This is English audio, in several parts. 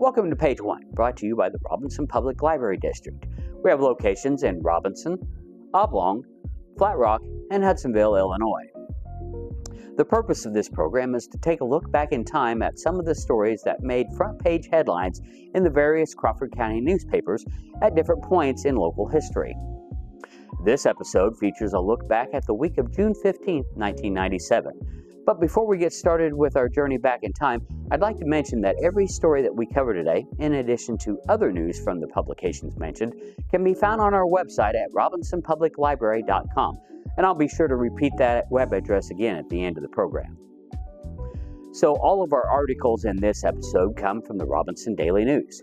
Welcome to Page 1, brought to you by the Robinson Public Library District. We have locations in Robinson, Oblong, Flat Rock, and Hudsonville, Illinois. The purpose of this program is to take a look back in time at some of the stories that made front page headlines in the various Crawford County newspapers at different points in local history. This episode features a look back at the week of June 15, 1997. But before we get started with our journey back in time, I'd like to mention that every story that we cover today, in addition to other news from the publications mentioned, can be found on our website at robinsonpubliclibrary.com, and I'll be sure to repeat that web address again at the end of the program. So all of our articles in this episode come from the Robinson Daily News.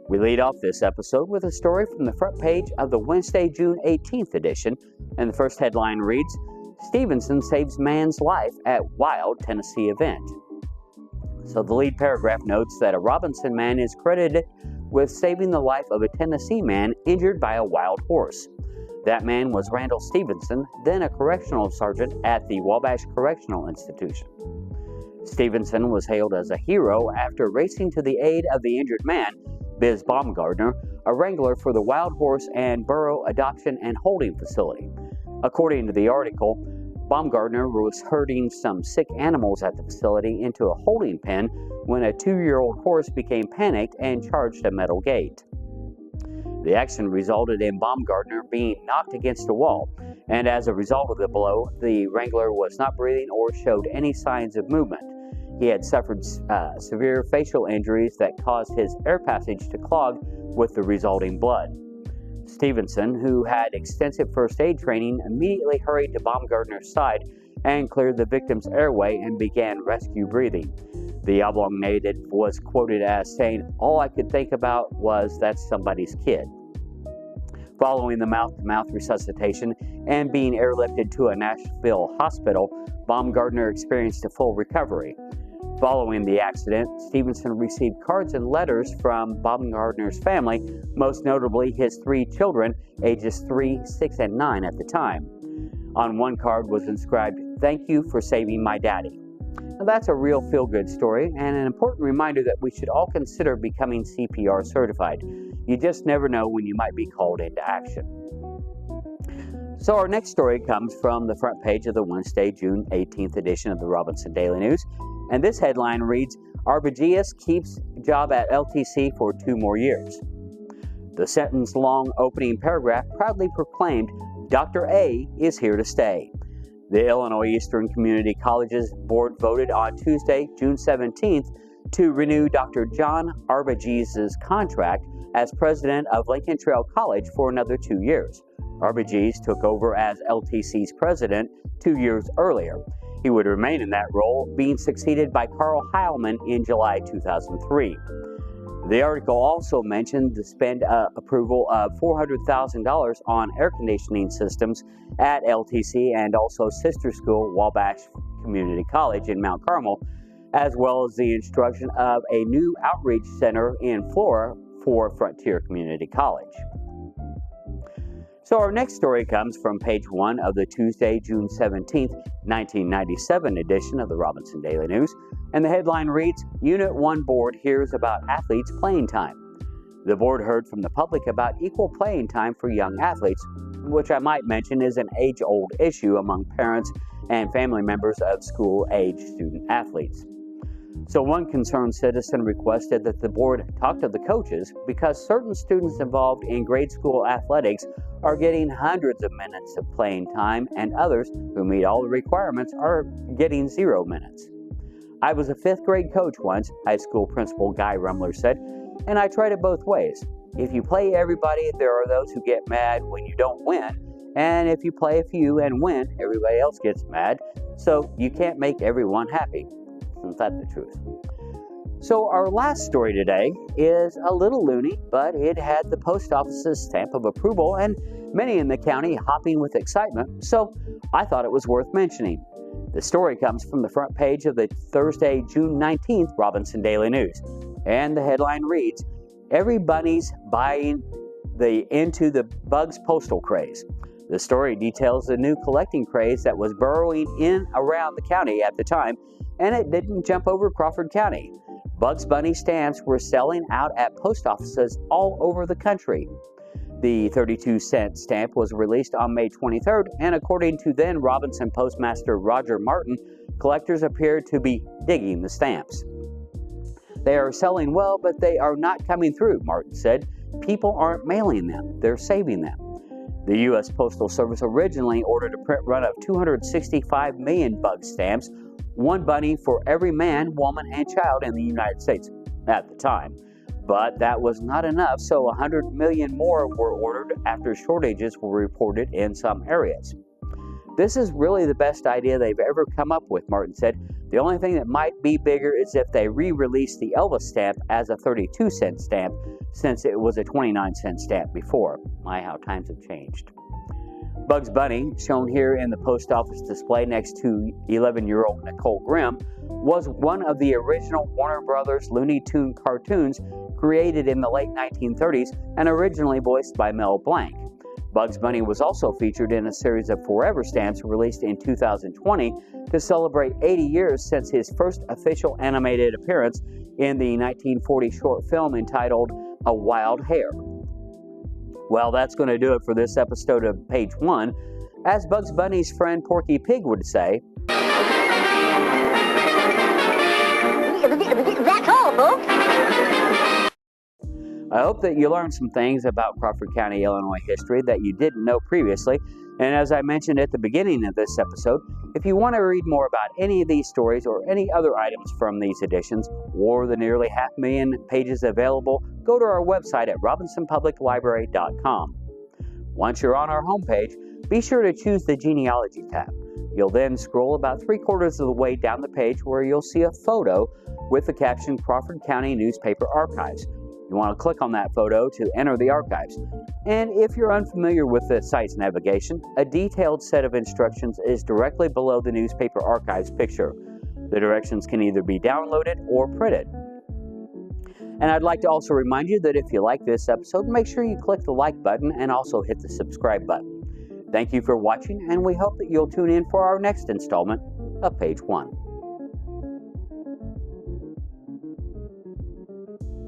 We lead off this episode with a story from the front page of the Wednesday, June 18th edition, and the first headline reads, Stevenson saves man's life at wild Tennessee event. So the lead paragraph notes that a Robinson man is credited with saving the life of a Tennessee man injured by a wild horse. That man was Randall Stevenson, then a correctional sergeant at the Wabash Correctional Institution. Stevenson was hailed as a hero after racing to the aid of the injured man, Biz Baumgartner, a wrangler for the Wild Horse and Burro Adoption and Holding Facility. According to the article, Baumgartner was herding some sick animals at the facility into a holding pen when a 2-year-old horse became panicked and charged a metal gate. The action resulted in Baumgartner being knocked against a wall, and as a result of the blow, the wrangler was not breathing or showed any signs of movement. He had suffered severe facial injuries that caused his air passage to clog with the resulting blood. Stevenson, who had extensive first aid training, immediately hurried to Baumgartner's side and cleared the victim's airway and began rescue breathing. The Oblong native was quoted as saying, "All I could think about was that's somebody's kid." Following the mouth-to-mouth resuscitation and being airlifted to a Nashville hospital, Baumgartner experienced a full recovery. Following the accident, Stevenson received cards and letters from Baumgartner's family, most notably his 3 children, ages 3, 6, and 9 at the time. On one card was inscribed, "Thank you for saving my daddy." Now, that's a real feel-good story and an important reminder that we should all consider becoming CPR certified. You just never know when you might be called into action. So our next story comes from the front page of the Wednesday, June 18th edition of the Robinson Daily News. And this headline reads, Arbagius keeps job at LTC for 2 more years. The sentence-long opening paragraph proudly proclaimed, Dr. A is here to stay. The Illinois Eastern Community Colleges Board voted on Tuesday, June 17th, to renew Dr. John Arbagies' contract as president of Lincoln Trail College for another 2 years. Arbagies took over as LTC's president 2 years earlier. He would remain in that role, being succeeded by Carl Heilman in July 2003. The article also mentioned the spend approval of $400,000 on air conditioning systems at LTC and also sister school Wabash Community College in Mount Carmel, as well as the instruction of a new outreach center in Flora for Frontier Community College. So our next story comes from page 1 of the Tuesday, June 17th, 1997 edition of the Robinson Daily News, and the headline reads, Unit 1 Board hears about athletes' playing time. The board heard from the public about equal playing time for young athletes, which I might mention is an age-old issue among parents and family members of school-age student athletes. So one concerned citizen requested that the board talk to the coaches because certain students involved in grade school athletics are getting hundreds of minutes of playing time and others who meet all the requirements are getting 0 minutes. I was a 5th grade coach once, high school principal Guy Rumler said, and I tried it both ways. If you play everybody, there are those who get mad when you don't win, and if you play a few and win, everybody else gets mad, so you can't make everyone happy. Isn't that the truth? So our last story today is a little loony, but it had the post office's stamp of approval and many in the county hopping with excitement, so I thought it was worth mentioning. The story comes from the front page of the Thursday, June 19th Robinson Daily News, and the headline reads, Everybody's buying into the Bugs postal craze. The story details the new collecting craze that was burrowing in around the county at the time, and it didn't jump over Crawford County. Bugs Bunny stamps were selling out at post offices all over the country. The 32-cent stamp was released on May 23rd, and according to then Robinson postmaster Roger Martin, collectors appeared to be digging the stamps. They are selling well, but they are not coming through, Martin said. People aren't mailing them, they're saving them. The U.S. Postal Service originally ordered a print run of 265 million bug stamps, one bunny for every man, woman, and child in the United States at the time. But that was not enough, so 100 million more were ordered after shortages were reported in some areas. This is really the best idea they've ever come up with, Martin said. The only thing that might be bigger is if they re-released the Elvis stamp as a 32-cent stamp, since it was a 29-cent stamp before. My, how times have changed. Bugs Bunny, shown here in the post office display next to 11-year-old Nicole Grimm, was one of the original Warner Brothers Looney Tune cartoons created in the late 1930s and originally voiced by Mel Blanc. Bugs Bunny was also featured in a series of Forever stamps released in 2020 to celebrate 80 years since his first official animated appearance in the 1940 short film entitled A Wild Hare. Well, that's going to do it for this episode of Page 1. As Bugs Bunny's friend Porky Pig would say, "That's all, folks." I hope that you learned some things about Crawford County, Illinois history that you didn't know previously. And as I mentioned at the beginning of this episode, if you want to read more about any of these stories or any other items from these editions, or the nearly 500,000 pages available, go to our website at robinsonpubliclibrary.com. Once you're on our homepage, be sure to choose the genealogy tab. You'll then scroll about 3/4 of the way down the page where you'll see a photo with the caption Crawford County Newspaper Archives. You want to click on that photo to enter the archives. And if you're unfamiliar with the site's navigation, a detailed set of instructions is directly below the newspaper archives picture. The directions can either be downloaded or printed. And I'd like to also remind you that if you like this episode, make sure you click the like button and also hit the subscribe button. Thank you for watching, and we hope that you'll tune in for our next installment of Page 1.